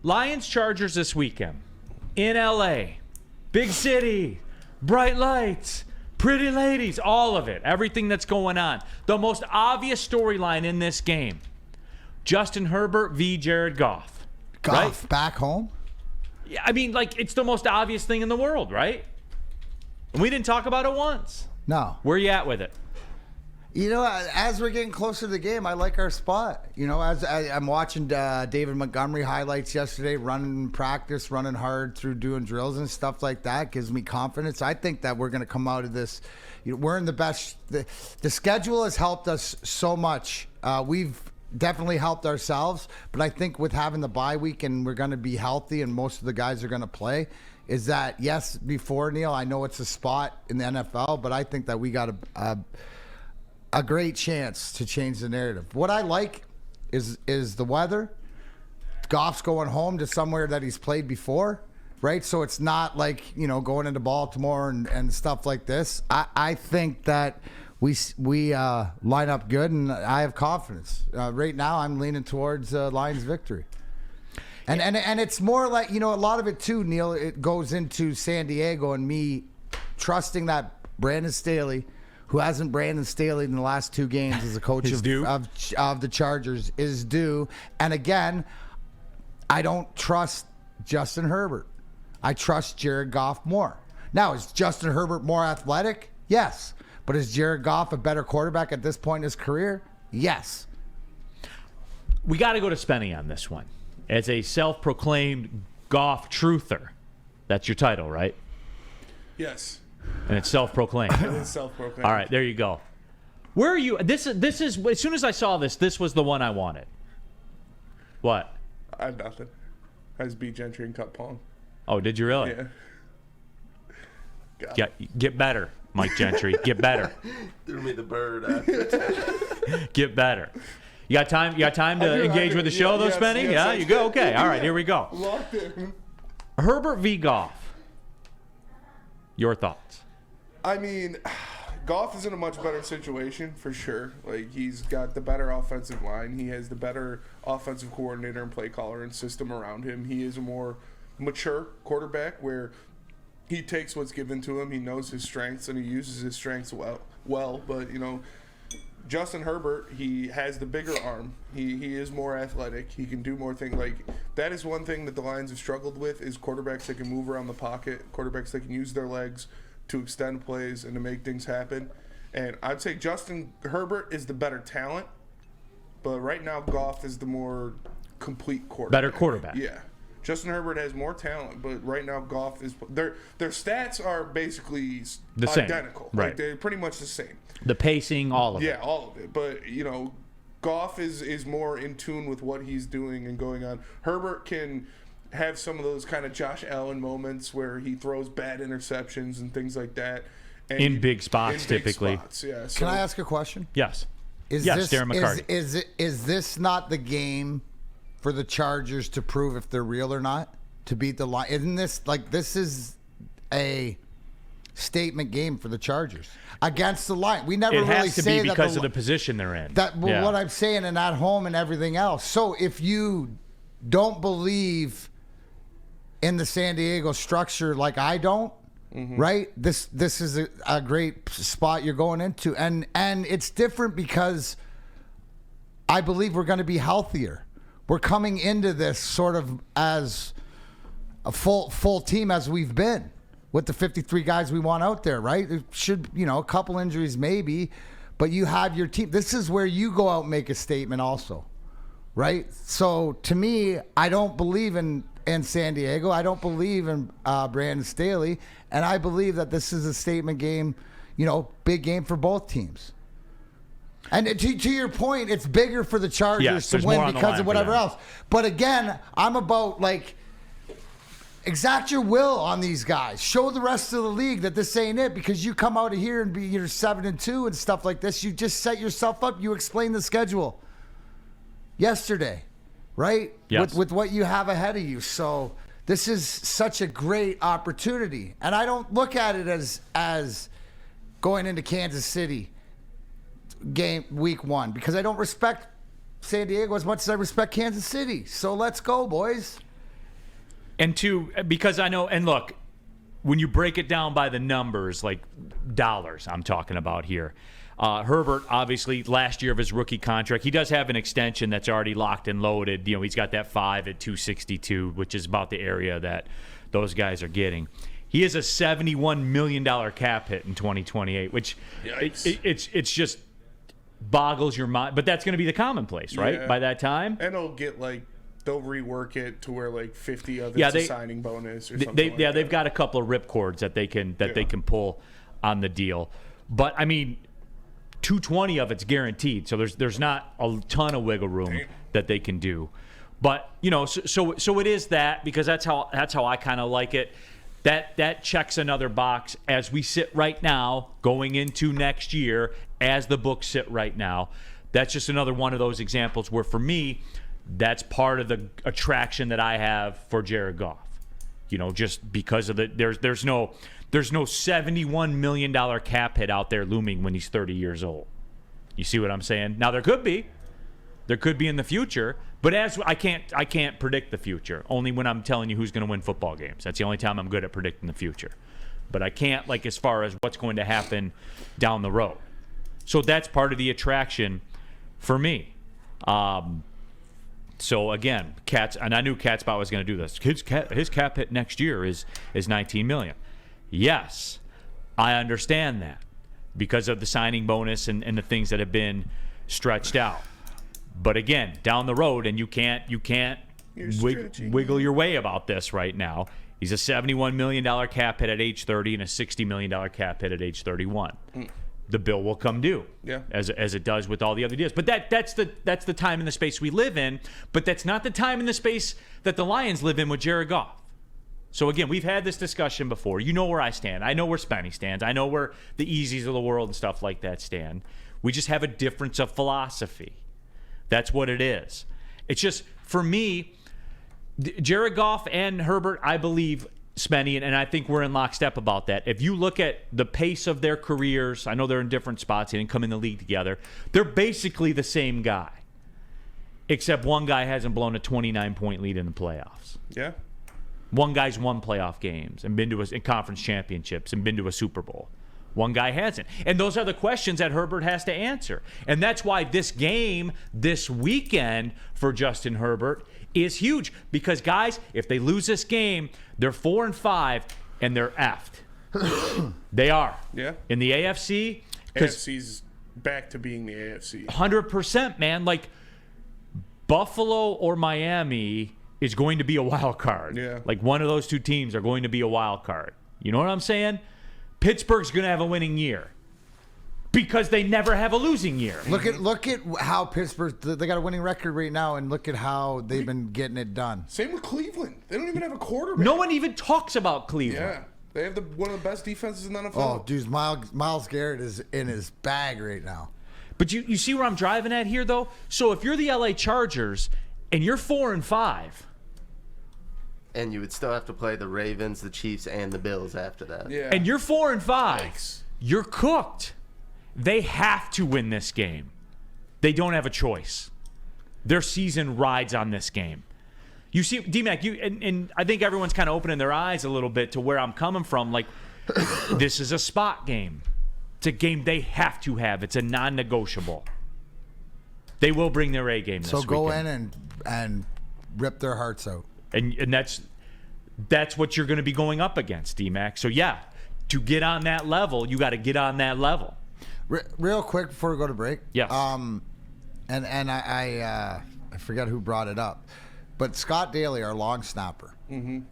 Lions Chargers this weekend in LA. Big city, bright lights, pretty ladies, all of it, everything that's going on. The most obvious storyline in this game, Justin Herbert v. Jared Goff. Goff right? back home? Yeah, I mean, like, it's the most obvious thing in the world, right? And we didn't talk about it once. No. Where you at with it? You know, as we're getting closer to the game, I like our spot. You know, as I'm watching David Montgomery highlights yesterday, running practice, running hard through doing drills and stuff like that, gives me confidence. I think that we're going to come out of this. You know, we're in the best. The schedule has helped us so much. We've definitely helped ourselves, but I think with having the bye week and we're going to be healthy and most of the guys are going to play, is that, yes, before, Neil, I know it's a spot in the NFL, but I think that we got a great chance to change the narrative. What I like is the weather. Goff's going home to somewhere that he's played before, right? So it's not like, you know, going into Baltimore and stuff like this. I think that we line up good, and I have confidence. Right now, I'm leaning towards Lions victory. And it's more like, you know, a lot of it too, Neil, it goes into San Diego and me trusting that Brandon Staley, who hasn't Brandon Staley in the last 2 games as a coach of the Chargers, is due. And again, I don't trust Justin Herbert. I trust Jared Goff more. Now, is Justin Herbert more athletic? Yes. But is Jared Goff a better quarterback at this point in his career? Yes. We got to go to Spenny on this one. As a self-proclaimed Goff truther, that's your title, right? Yes. And it's self-proclaimed. It is self-proclaimed. All right, there you go. Where are you? This is as soon as I saw this was the one I wanted. What? I have nothing. I just beat Gentry and cut Pong. Oh, did you really? Yeah. Get better, Mike Gentry. Get better. Threw me the bird after. Get better. You got time? You got time to engage with the show, though, Spenny? Yes, yeah, you go. Okay. All right, here we go. Locked in. Herbert v. Goff. Your thoughts? I mean, Goff is in a much better situation for sure. Like, he's got the better offensive line. He has the better offensive coordinator and play caller and system around him. He is a more mature quarterback where he takes what's given to him. He knows his strengths and he uses his strengths well. But, you know, Justin Herbert, he has the bigger arm. He is more athletic. He can do more things. Like, that is one thing that the Lions have struggled with, is quarterbacks that can move around the pocket, quarterbacks that can use their legs to extend plays and to make things happen. And I'd say Justin Herbert is the better talent, but right now Goff is the more complete quarterback. Better quarterback. Yeah. Justin Herbert has more talent, but right now Goff is their stats are basically the same. Identical. Right. Like, they're pretty much the same. The pacing, all of it. Yeah, all of it. But, you know, Goff is more in tune with what he's doing and going on. Herbert can have some of those kind of Josh Allen moments where he throws bad interceptions and things like that. And in big spots, typically. Yeah. So, can I ask a question? Yes. Yes, Darren McCarty. Is this not the game for the Chargers to prove if they're real or not? To beat the Lions? Isn't this, like, this is a statement game for the Chargers against the Lions? We never it really has to say be that because of the position they're in. What I'm saying, and at home and everything else. So if you don't believe in the San Diego structure like I don't, right? This is a great spot you're going into, and it's different because I believe we're going to be healthier. We're coming into this sort of as a full team as we've been with the 53 guys we want out there, right? It should, you know, a couple injuries maybe, but you have your team. This is where you go out and make a statement also, right? So to me, I don't believe in San Diego. I don't believe in Brandon Staley, and I believe that this is a statement game, you know, big game for both teams. And to your point, it's bigger for the Chargers to win because of whatever else. But again, I'm about, like, exact your will on these guys. Show the rest of the league that this ain't it, because you come out of here and you're 7-2 and stuff like this. You just set yourself up. You explained the schedule yesterday, right? Yes. With what you have ahead of you. So this is such a great opportunity. And I don't look at it as going into Kansas City game week 1, because I don't respect San Diego as much as I respect Kansas City. So let's go, boys. And two, because I know, and look, when you break it down by the numbers, like dollars I'm talking about here, Herbert, obviously, last year of his rookie contract, he does have an extension that's already locked and loaded. He's got that 5 at 262, which is about the area that those guys are getting. He has a $71 million cap hit in 2028, which it's just boggles your mind. But that's going to be the commonplace, right? Yeah. By that time. And they'll rework it to where 50 of it's a signing bonus or something. They've got a couple of ripcords that they can pull on the deal. But I mean, 220 of it's guaranteed, so there's not a ton of wiggle room that they can do. But so it is that, because that's how I kind of like it. That checks another box as we sit right now, going into next year, as the books sit right now. That's just another one of those examples where, for me, that's part of the attraction that I have for Jared Goff. Just because of there's no $71 million cap hit out there looming when he's 30 years old. You see what I'm saying? Now there could be in the future, but I can't predict the future. Only when I'm telling you who's going to win football games. That's the only time I'm good at predicting the future. But I can't, as far as what's going to happen down the road. So that's part of the attraction for me. So again, and I knew Catspot was going to do this. His cap hit next year is $19 million. Yes, I understand that because of the signing bonus and the things that have been stretched out. But again, down the road, and you can't wiggle your way about this right now. He's a $71 million cap hit at age 30 and a $60 million cap hit at age 31. The bill will come due, as it does with all the other deals. But that's the time and the space we live in. But that's not the time and the space that the Lions live in with Jared Goff. So again, we've had this discussion before. You know where I stand. I know where Spenny stands. I know where the Easies of the world and stuff like that stand. We just have a difference of philosophy. That's what it is. It's just, for me, Jared Goff and Herbert, I believe, Spenny, and I think we're in lockstep about that. If you look at the pace of their careers, I know they're in different spots. They didn't come in the league together. They're basically the same guy, except one guy hasn't blown a 29-point lead in the playoffs. Yeah. One guy's won playoff games and been to in conference championships and been to a Super Bowl. One guy hasn't. And those are the questions that Herbert has to answer. And that's why this game this weekend for Justin Herbert is huge. Because, guys, if they lose this game, they're 4-5 and they're effed. They are. Yeah. In the AFC. AFC's back to being the AFC. 100%, man. Buffalo or Miami is going to be a wild card. Yeah. One of those two teams are going to be a wild card. You know what I'm saying? Pittsburgh's going to have a winning year because they never have a losing year. Look at how Pittsburgh, they got a winning record right now, and look at how they've been getting it done. Same with Cleveland. They don't even have a quarterback. No one even talks about Cleveland. Yeah. They have one of the best defenses in the NFL. Oh, dude, Myles Garrett is in his bag right now. But you see where I'm driving at here, though? So if you're the LA Chargers and you're 4-5, and you would still have to play the Ravens, the Chiefs, and the Bills after that. Yeah. and you're 4-5, Yikes. you're cooked. They have to win this game. They don't have a choice. Their season rides on this game. You see, D-Mac, and I think everyone's kind of opening their eyes a little bit to where I'm coming from. This is a spot game. It's a game they have to have. It's a non-negotiable. They will bring their A game this weekend. So go in and rip their hearts out. And that's what you're going to be going up against, D-Mac. So, yeah, to get on that level, you got to get on that level. Real quick before we go to break. Yes. And I forget who brought it up, but Scott Daly, our long snapper,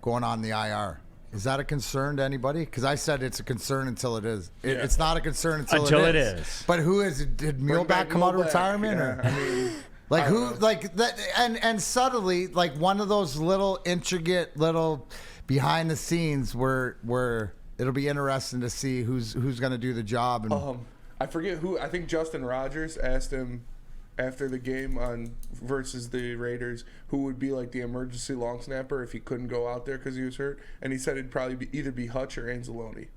going on the IR. Is that a concern to anybody? Because I said it's a concern until it is. It's not a concern until it is. But who is it? Did Muehlbach come out of retirement? Yeah, or? I mean, who? Like that? And subtly, one of those little intricate little behind the scenes where it'll be interesting to see who's going to do the job. And I forget who. I think Justin Rogers asked him after the game versus the Raiders who would be the emergency long snapper if he couldn't go out there because he was hurt, and he said it'd probably either be Hutch or Anzalone.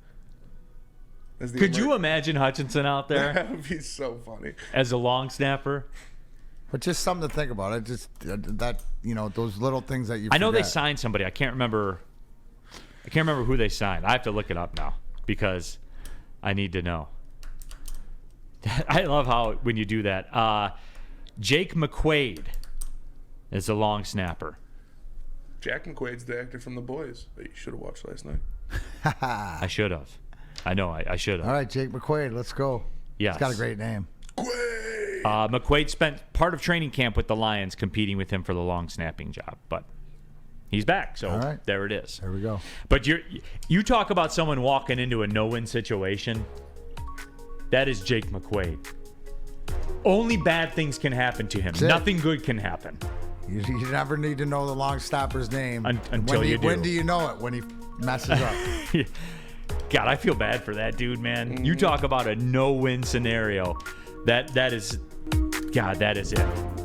Could you imagine Hutchinson out there? That would be so funny. As a long snapper? But just something to think about. It just that those little things that you. I know they forget. signed somebody. I can't remember who they signed. I have to look it up now because I need to know. I love how when you do that. Jake McQuaid is a long snapper. Jack McQuaid's the actor from The Boys that you should have watched last night. I should have. I know I should have. All right, Jake McQuaid, let's go. Yes. He's got a great name. McQuaid spent part of training camp with the Lions competing with him for the long snapping job, but he's back, so All right. there it is. There we go. But you talk about someone walking into a no-win situation. That is Jake McQuaid. Only bad things can happen to him. That's it. Nothing good can happen. You never need to know the long snapper's name Until you do. When do you know it? When he messes up. God, I feel bad for that dude, man. You talk about a no-win scenario. That is it.